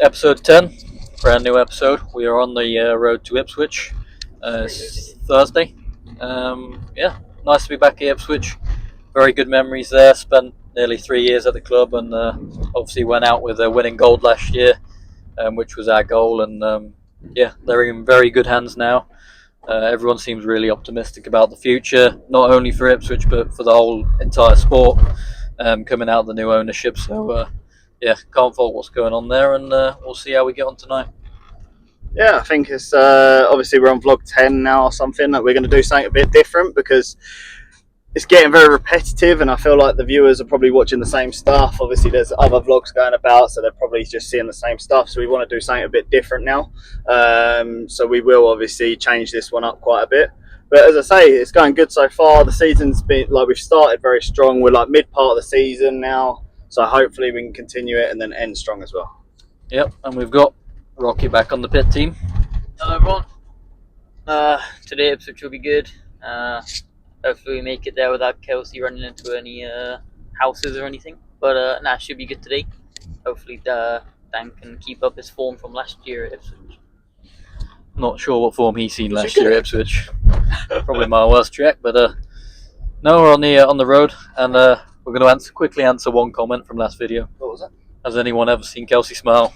Episode 10, brand new episode. We are on the road to Ipswich. It's Thursday. Nice to be back at Ipswich. Very good memories there. Spent nearly 3 years at the club and obviously went out with a winning gold last year, which was our goal. And they're in very good hands now. Everyone seems really optimistic about the future, not only for Ipswich but for the whole entire sport coming out of the new ownership. So can't fault what's going on there, and we'll see how we get on tonight. Yeah, I think it's obviously we're on vlog 10 now or something. That we're going to do something a bit different because it's getting very repetitive, and I feel like the viewers are probably watching the same stuff. Obviously, there's other vlogs going about, so they're probably just seeing the same stuff. So we want to do something a bit different now. So we will obviously change this one up quite a bit. But as I say, it's going good so far. The season's been we've started very strong. We're mid part of the season now. So hopefully we can continue it and then end strong as well. Yep, and we've got Rocky back on the pit team. Hello everyone. Today Ipswich will be good. Hopefully we make it there without Kelsey running into any houses or anything. But should be good today. Hopefully Dan can keep up his form from last year at Ipswich. Not sure what form he's seen last year at Ipswich. Probably my worst track, but no, we're on the road, and we're going to quickly answer one comment from last video. What was it? Has anyone ever seen Kelsey smile?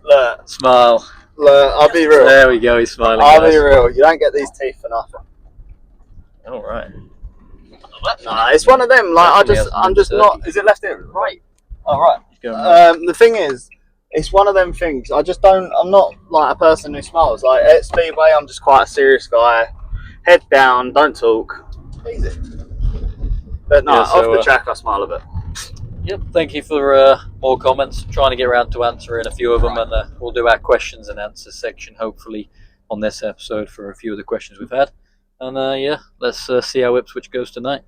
Look. Smile. Look, I'll be real. There we go, he's smiling. I'll be real. You don't get these teeth for nothing. All right. Nah, it's one of them. I'm just not. Is it left here? Right. All right. The thing is, it's one of them things. I just don't. I'm not a person who smiles. At Speedway, I'm just quite a serious guy. Head down, don't talk. Easy. But no, off the track, I smile a bit. Yep, thank you for more comments. Trying to get around to answering a few of them, and we'll do our questions and answers section hopefully on this episode for a few of the questions we've had. And let's see how Ipswich goes tonight.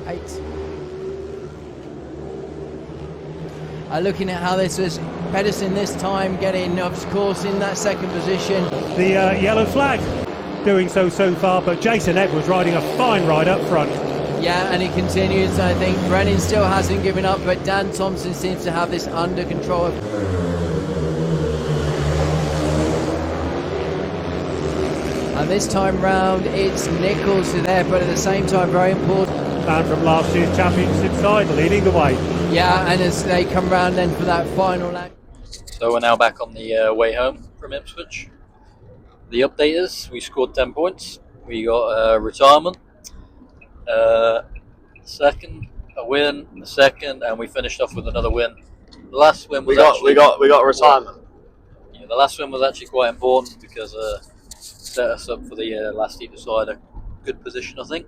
8. Looking at how this was, Pedersen this time getting, of course, in that second position. The yellow flag doing so far, but Jason Edwards riding a fine ride up front. Yeah, and he continues. I think Brennan still hasn't given up, but Dan Thompson seems to have this under control. And this time round, it's Nichols there, but at the same time, very important. And from last year's championship side, leading the way. Yeah, and as they come round then for that final lap. So we're now back on the way home from Ipswich. The update is we scored 10 points. We got a retirement, second, a win, a second, and we finished off with another win. The last win was we got a retirement. Yeah, the last win was actually quite important because set us up for the last heat decide a good position, I think.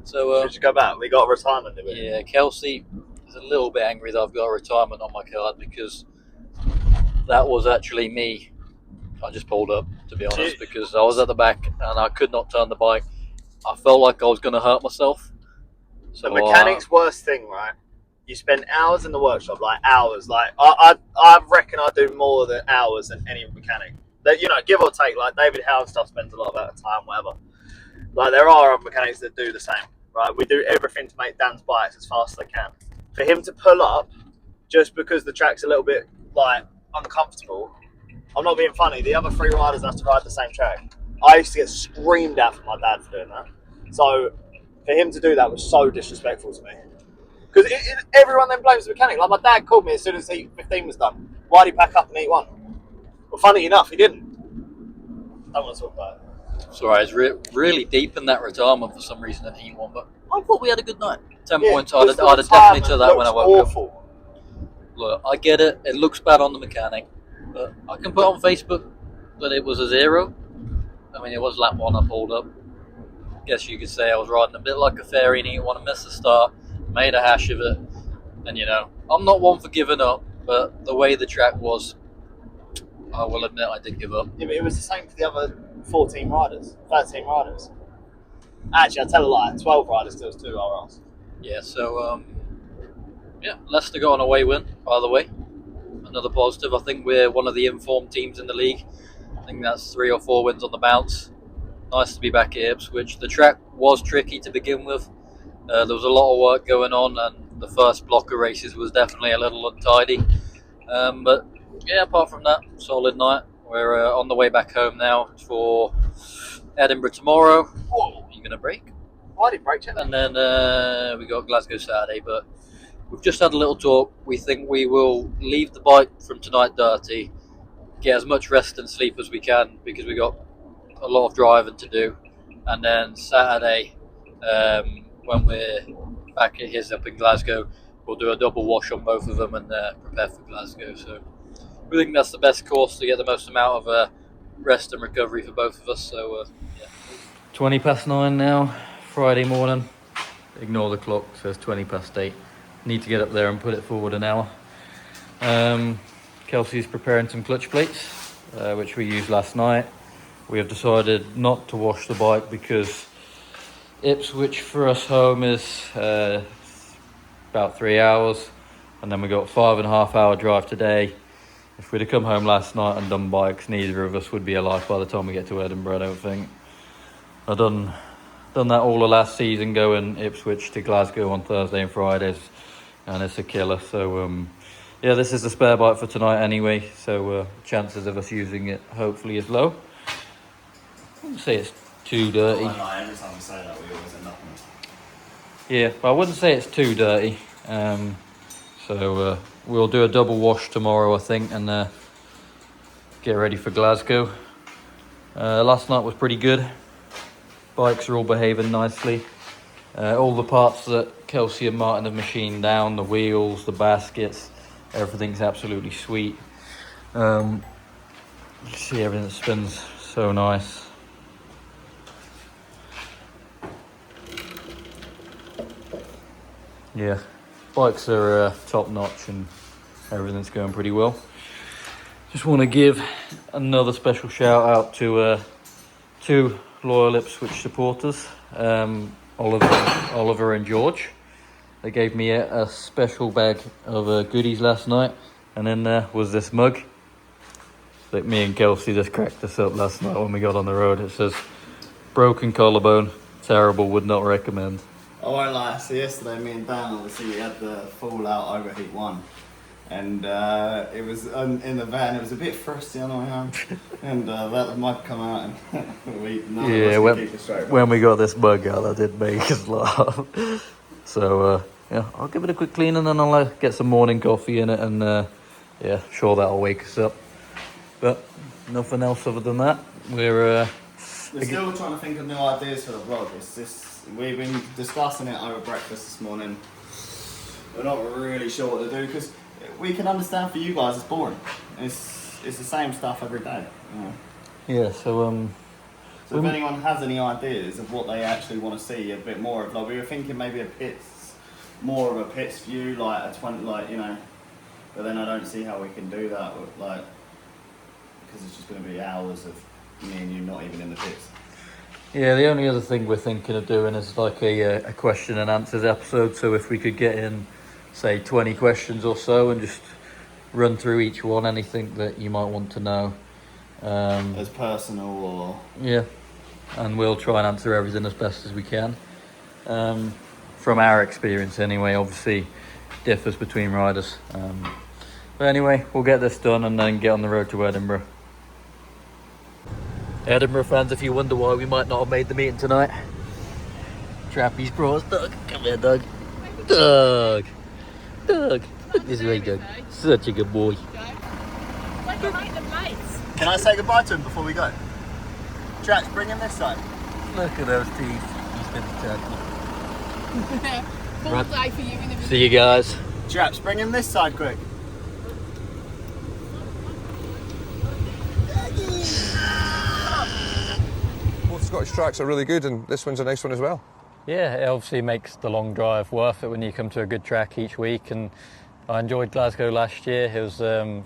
So Should you go back? We got a retirement, did we? Yeah, Kelsey is a little bit angry that I've got a retirement on my card because that was actually me. I just pulled up, to be honest, because I was at the back and I could not turn the bike. I felt like I was going to hurt myself. So the mechanic's worst thing, right? You spend hours in the workshop, hours. I reckon I do more than hours than any mechanic. That, give or take. David Howard stuff spends a lot of time, whatever. There are other mechanics that do the same, right? We do everything to make Dan's bikes as fast as they can. For him to pull up just because the track's a little bit uncomfortable. I'm not being funny. The other 3 riders have to ride the same track. I used to get screamed at from my dad for doing that. So for him to do that was so disrespectful to me. Because everyone then blames the mechanic. My dad called me as soon as heat 15 was done. Why did he pack up in heat 1? Well, funny enough, he didn't. I don't want to talk about it. Sorry, I was really deep in that retirement for some reason in heat 1, but I thought we had a good night. 10 points. I'd have definitely took that when I woke up. Look, I get it. It looks bad on the mechanic. But I can put on Facebook that it was a 0. I mean, it was lap 1 I pulled up. Guess you could say I was riding a bit like a fairy and he didn't want to miss the start. Made a hash of it. And, I'm not one for giving up, but the way the track was, I will admit I did give up. Yeah, but it was the same for the other 14 riders, 13 riders. Actually, I tell a lie, 12 riders, there was 2 RLs. Yeah, so, Leicester got an away win, by the way. Another positive. I think we're one of the informed teams in the league. I think that's 3 or 4 wins on the bounce. Nice to be back at Ipswich. The track was tricky to begin with. There was a lot of work going on, and the first block of races was definitely a little untidy. But yeah, apart from that, solid night. We're on the way back home now for Edinburgh tomorrow. Whoa, you gonna brake? Why did brake check? And then we got Glasgow Saturday, but we've just had a little talk. We think we will leave the bike from tonight dirty, get as much rest and sleep as we can because we got a lot of driving to do. And then Saturday, when we're back at his up in Glasgow, we'll do a double wash on both of them and prepare for Glasgow. So we think that's the best course to get the most amount of rest and recovery for both of us. So yeah. 20 past 9 now, Friday morning. Ignore the clock, says 20 past 8. Need to get up there and put it forward an hour. Kelsey's preparing some clutch plates, which we used last night. We have decided not to wash the bike because Ipswich for us home is about 3 hours, and then we got a 5.5 hour drive today. If we'd have come home last night and done bikes, neither of us would be alive by the time we get to Edinburgh, I don't think. I've done that all the last season, going Ipswich to Glasgow on Thursday and Fridays, and it's a killer. So yeah, this is the spare bike for tonight anyway, so chances of us using it hopefully is low. I wouldn't say it's too dirty. Every time we say that, we always end up on it. Yeah, but I wouldn't say it's too dirty. So we'll do a double wash tomorrow, I think, and get ready for Glasgow. Last night was pretty good. Bikes are all behaving nicely. All the parts that Kelsey and Martin have machined down, the wheels, the baskets, everything's absolutely sweet. You see everything that spins so nice. Yeah, bikes are top notch and everything's going pretty well. Just want to give another special shout out to two loyal Ipswich supporters, Oliver and George. They gave me a special bag of goodies last night, and then there was this mug that me and Kelsey just cracked this up last night when we got on the road. It says, "Broken collarbone, terrible, would not recommend." I won't lie, so yesterday me and Dan, obviously we had the Fallout Overheat 1, and it was in the van, it was a bit frosty on the way home, and that might come out and keep it straight. When we got this mug out, that did make us laugh. So yeah, I'll give it a quick clean and then I'll get some morning coffee in it, and yeah, sure that'll wake us up. But nothing else other than that. We're still trying to think of new ideas for the vlog. We've been discussing it over breakfast this morning. We're not really sure what to do because we can understand for you guys it's boring. It's the same stuff every day. You know? Yeah. So if anyone has any ideas of what they actually want to see a bit more of, like we were thinking maybe more of a pits view, like a 20, like you know. But then I don't see how we can do that, like because it's just going to be hours of me and you not even in the pits. yeah, the only other thing we're thinking of doing is like a question and answers episode. So if we could get in, say, 20 questions or so, and just run through each one, anything that you might want to know. As personal or... Yeah, and we'll try and answer everything as best as we can. From our experience anyway, obviously differs between riders. But anyway, we'll get this done and then get on the road to Edinburgh. Edinburgh fans, if you wonder why we might not have made the meeting tonight, Trappy's brought us Doug. Come here, Doug. Doug. Look at this way, Doug. Such a good boy. Can I say goodbye to him before we go? Traps, bring him this side. Look at those teeth. He's been turkey. Right. For you in See you guys. Traps, bring him this side quick. Both Scottish tracks are really good, and this one's a nice one as well. Yeah, it obviously makes the long drive worth it when you come to a good track each week, and I enjoyed Glasgow last year. It was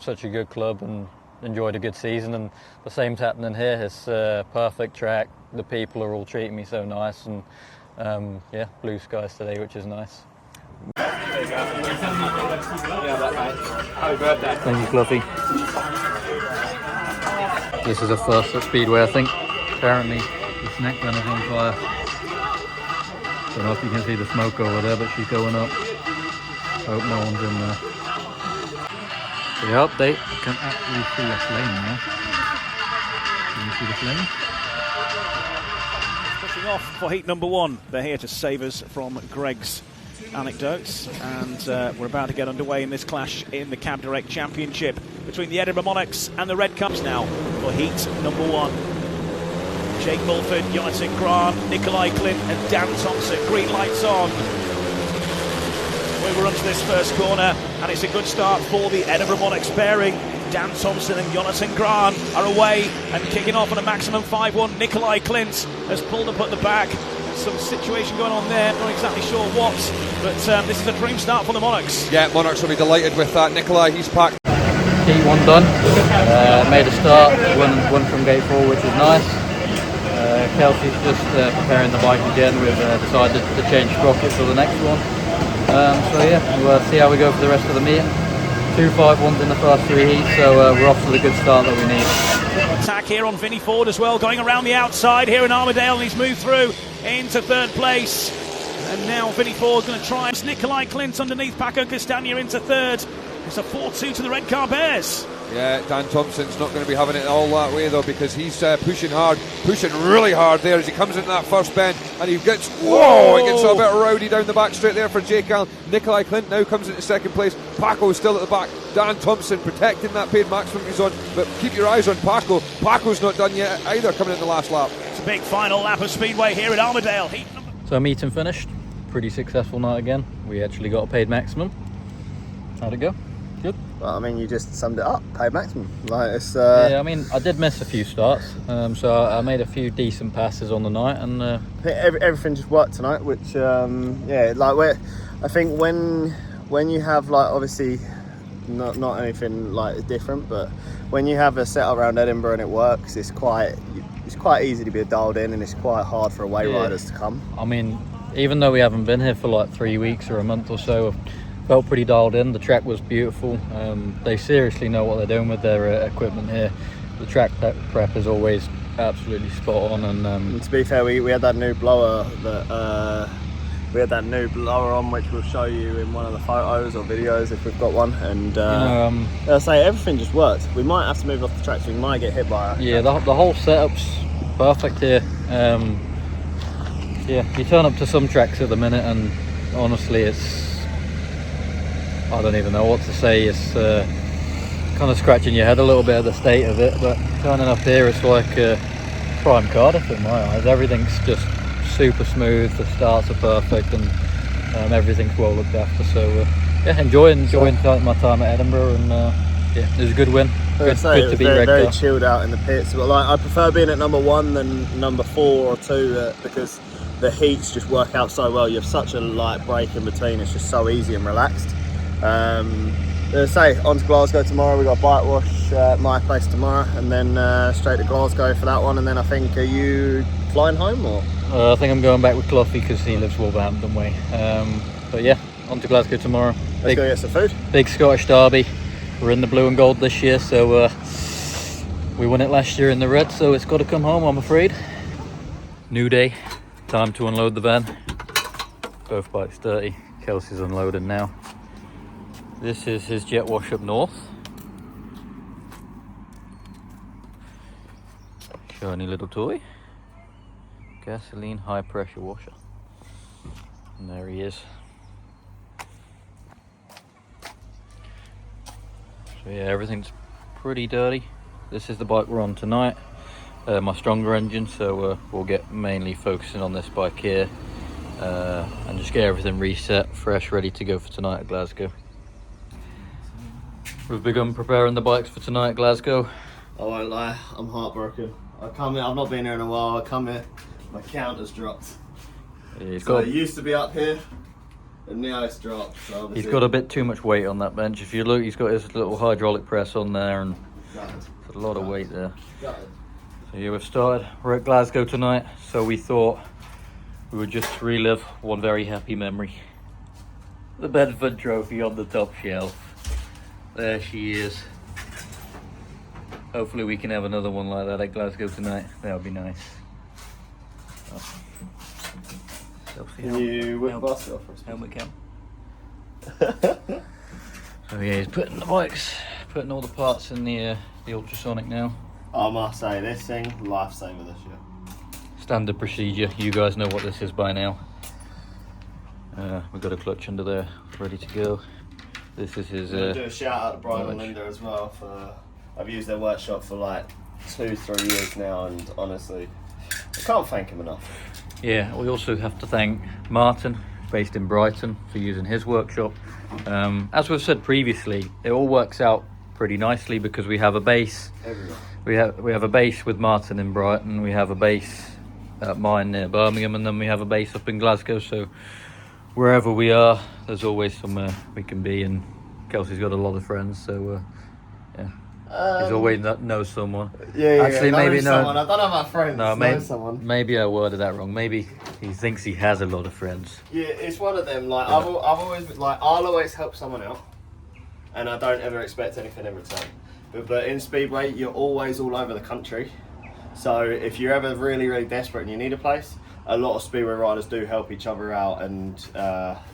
such a good club and enjoyed a good season, and the same's happening here. It's a perfect track. The people are all treating me so nice, and yeah, blue skies today, which is nice. Happy birthday. Thank you, Fluffy. This is a first at Speedway, I think. Apparently, this neck runner's on fire. Don't know if you can see the smoke over there, but she's going up. Hope no one's in there. The update. I can actually see a flame now. Can you see the flame? Pushing off for heat number 1. They're here to save us from Greg's anecdotes, and we're about to get underway in this clash in the Cab Direct Championship between the Edinburgh Monarchs and the Red Cups now for heat number 1. Jake Mulford, Jonathan Grant, Nikolai Clint and Dan Thompson. Green lights on. We were onto this first corner, and it's a good start for the Edinburgh Monarchs pairing. Dan Thompson and Jonathan Grant are away and kicking off on a maximum 5-1. Nikolai Clint has pulled up at the back. Some situation going on there, not exactly sure what, but this is a dream start for the Monarchs. Yeah, Monarchs will be delighted with that. Nikolai, he's packed. Heat 1 done. Made a start, won from gate 4, which was nice. Kelsey's just preparing the bike again. We've decided to change sprocket for the next one. So yeah, we'll see how we go for the rest of the meeting. 2 5-1s in the first 3 heats, so we're off to the good start that we need. Attack here on Vinnie Ford as well, going around the outside here in Armadale, and he's moved through into 3rd place. And now Vinnie Ford going to try. Nikolai Clint underneath Paco Castagna into 3rd. It's a 4-2 to the Red Car Bears. Yeah, Dan Thompson's not going to be having it all that way though, because he's pushing really hard there as he comes into that first bend, and he gets it gets a bit rowdy down the back straight there for Jake Allen. Nikolai Clint now comes into 2nd place. Paco is still at the back. Dan Thompson protecting that paid maximum he's on, but keep your eyes on Paco. Paco's not done yet either, coming in the last lap. It's a big final lap of Speedway here at Armadale. So meeting finished. Pretty successful night again. We actually got a paid maximum. How'd it go? Good. Well, I mean, you just summed it up. Paid maximum. Like it's. Yeah, I mean, I did miss a few starts, so I made a few decent passes on the night, and everything just worked tonight. Which, yeah, like I think when you have like obviously not anything like different, but when you have a setup around Edinburgh and it works, it's quite easy to be dialed in, and it's quite hard for away riders to come. I mean, even though we haven't been here for like 3 weeks or a month or so, felt pretty dialed in. The track was beautiful. They seriously know what they're doing with their equipment here. The track prep is always absolutely spot on. And to be fair, we had that new blower on, which we'll show you in one of the photos or videos if we've got one. And I say everything just worked. We might have to move off the track, so we might get hit by it. Yeah, the whole setup's perfect here. Yeah, you turn up to some tracks at the minute, and honestly, I don't even know what to say. It's kind of scratching your head a little bit at the state of it, but turning up here, it's like prime Cardiff in my eyes. Everything's just super smooth, the starts are perfect, and everything's well looked after. So yeah, enjoying my time at Edinburgh, and yeah, it was a good win. Good to be very chilled out in the pits. But like, I prefer being at number 1 than number 4 or 2 because the heats just work out so well. You have such a light break in between. It's just so easy and relaxed. On to Glasgow tomorrow. We got bike wash at my place tomorrow, and then straight to Glasgow for that one. And then I think, are you flying home or? I think I'm going back with Cloughy because he lives Wolverhampton way. But yeah, on to Glasgow tomorrow. Let's go get some food. Big Scottish derby. We're in the blue and gold this year, so we won it last year in the red, so it's got to come home, I'm afraid. New day, time to unload the van. Both bikes dirty. Kelsey's unloading now. This is his jet wash up north. Shiny little toy. Gasoline high pressure washer. And there he is. So yeah, everything's pretty dirty. This is the bike we're on tonight. My stronger engine, so we'll get mainly focusing on this bike here. And just get everything reset, fresh, ready to go for tonight at Glasgow. We've begun preparing the bikes for tonight at Glasgow. I won't lie, I'm heartbroken. I've not been here in a while. I come here, my count has dropped. Yeah, it used to be up here, and now it's dropped. So he's got a bit too much weight on that bench. If you look, he's got his little hydraulic press on there, and there's a lot of weight there. So yeah, we've started. We're at Glasgow tonight, so we thought we would just relive one very happy memory. The Bedford Trophy on the top shelf. There she is. Hopefully we can have another one like that at Glasgow tonight. That would be nice. Can you whip bust it off for us? Helmet cam. So yeah, he's putting the bikes, putting all the parts in the ultrasonic now. I must say, this thing, lifesaver this year. Standard procedure. You guys know what this is by now. We've got a clutch under there, ready to go. This is his. I'm gonna do a shout out to Brian and Linda as well. I've used their workshop for like 2-3 years now, and honestly, I can't thank him enough. Yeah, we also have to thank Martin, based in Brighton, for using his workshop. As we've said previously, it all works out pretty nicely because we have a base. Everywhere. We have a base with Martin in Brighton. We have a base at mine near Birmingham, and then we have a base up in Glasgow. So wherever we are, there's always somewhere we can be. And Kelsey's got a lot of friends, so yeah. He's always knows someone. Yeah, actually, maybe no. Someone. I don't have my friends. No, know someone. Maybe I worded that wrong. Maybe he thinks he has a lot of friends. Yeah, it's one of them. Like I've always like I'll always help someone out, and I don't ever expect anything in return. But in Speedway, you're always all over the country. So if you're ever really, really desperate and you need a place, a lot of Speedway riders do help each other out, and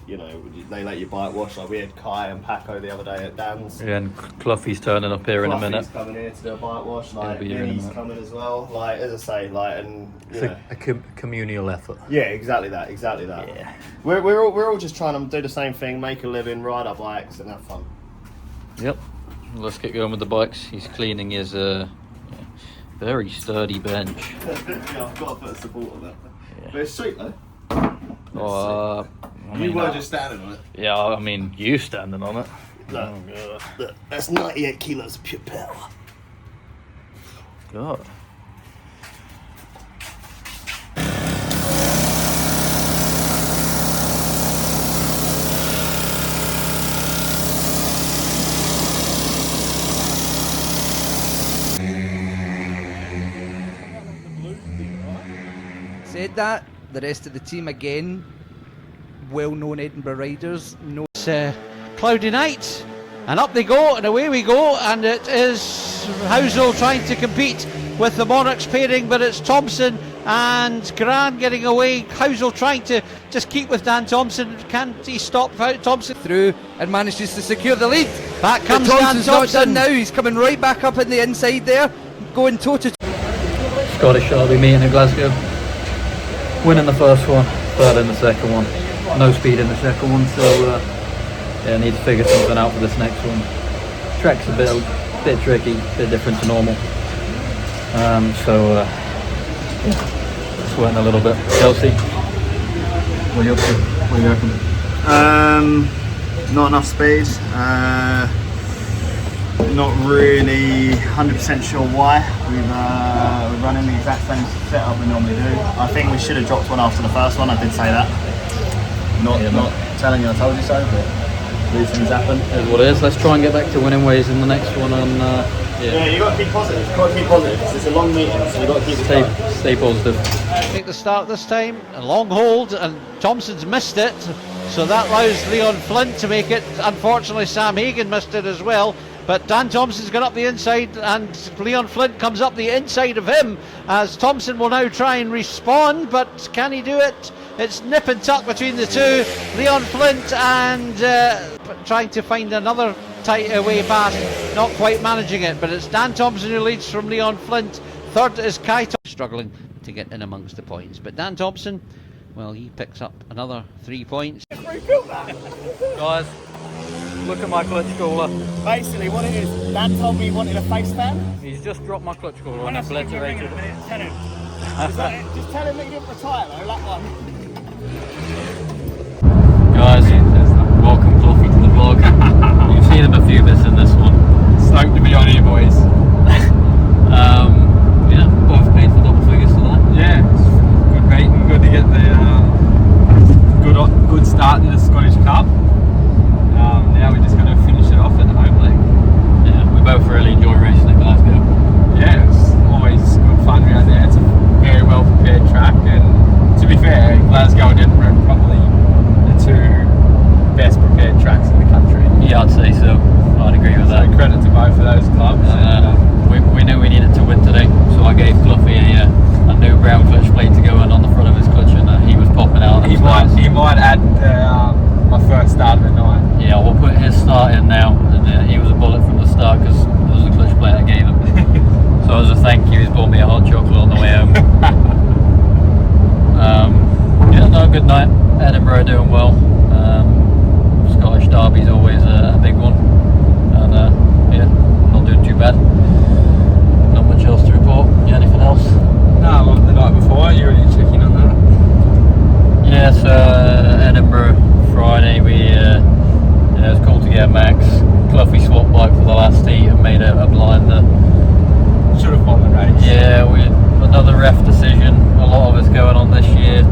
you know, they let you bike wash. Like we had Kai and Paco the other day at Dan's. Yeah, and Cluffy's turning up here in a minute. Cluffy's coming here to do a bike wash. Like He'll be here in a Vinny's minute. coming as well. Like as I say, like and you know. A communal effort. Yeah, exactly that. Exactly that. Yeah. We're all just trying to do the same thing, make a living, ride our bikes, and have fun. Yep. Let's get going with the bikes. He's cleaning his very sturdy bench. Yeah, I've got to put a support on that. Yeah. But it's sweet though. You were just standing on it. Yeah, I mean, you standing on it. Look, that's 98 kilos of pure power. God. Said that, the rest of the team again, well-known Edinburgh riders. No, It's cloudy night, and up they go, and away we go, and it is Housel trying to compete with the Monarchs pairing, but it's Thompson and Gran getting away. Housel trying to just keep with Dan Thompson. Can't he stop Thompson? through and manages to secure the lead. Back comes But Dan Thompson's not Thompson. done now, he's coming right back up in the inside there, going toe-to-toe. Scottish Derby meeting in Glasgow. Winning the first one, third in the second one. No speed in the second one, so yeah, need to figure something out for this next one. Track's a bit tricky, a bit different to normal. Yeah, sweating a little bit. Chelsea, what are you up to? What do you reckon? Not enough speed. Not really 100% sure why. We're running the exact same setup we normally do. I think we should have dropped one after the first one. I did say that. Not telling you I told you so, but these things happen. Is what it is. Let's try and get back to winning ways in the next one. And Yeah, you got to keep positive. You've got to keep positive. It's a long meeting, so you got to keep it stay positive. Take the start this time, a long hold, and Thompson's missed it, so that allows Leon Flint to make it. Unfortunately, Sam Hagan missed it as well. But Dan Thompson's gone up the inside, and Leon Flint comes up the inside of him, as Thompson will now try and respawn, but can he do it? It's nip and tuck between the two. Leon Flint and trying to find another tight way past, not quite managing it, but it's Dan Thompson who leads from Leon Flint. Third is Kai Thompson, struggling to get in amongst the points, but Dan Thompson, well, he picks up another 3 points. Guys, look at my clutch cooler. Basically, what it is, Dan told me he wanted a face fan. He's just dropped my clutch cooler and obliterated it. Just tell him that you didn't retire though, that one. Guys, welcome Cluffy to the vlog. You've seen him a few bits in this one. Stoked to be on here, boys. Yeah, both paid for double figures for that. Yeah, it's good meeting. Good to get the good start in the Scottish Cup. Now we're just going to finish it off at the home leg. Yeah, we both really enjoy racing at Glasgow. Yeah, it's always good fun around there. It's a very well prepared track, and to be fair, Glasgow and Edinburgh are probably the two best prepared tracks in the country. Yeah, I'd say so. I'd agree with that. So credit to both of those clubs. We knew we needed to win today, so I gave Cluffy a new brown clutch plate to go in on the front of his clutch, and he was popping out. He might add my first start of the night. Yeah, we'll put his start in now, and he was a bullet from the start because it was a clutch plate I gave him. So as a thank you, he's bought me a hot chocolate on the way home. Yeah, no, good night. Edinburgh doing well. Scottish derby's always a big one, and yeah, not doing too bad. Not much else to report. Yeah, anything else? No, like the night before, you already checking on that? Yeah, so Edinburgh Friday, it was cool to get Max. Cluffy swap bike for the last heat and made a blinder. Should have won the race. Yeah, another ref decision. A lot of it's going on this year.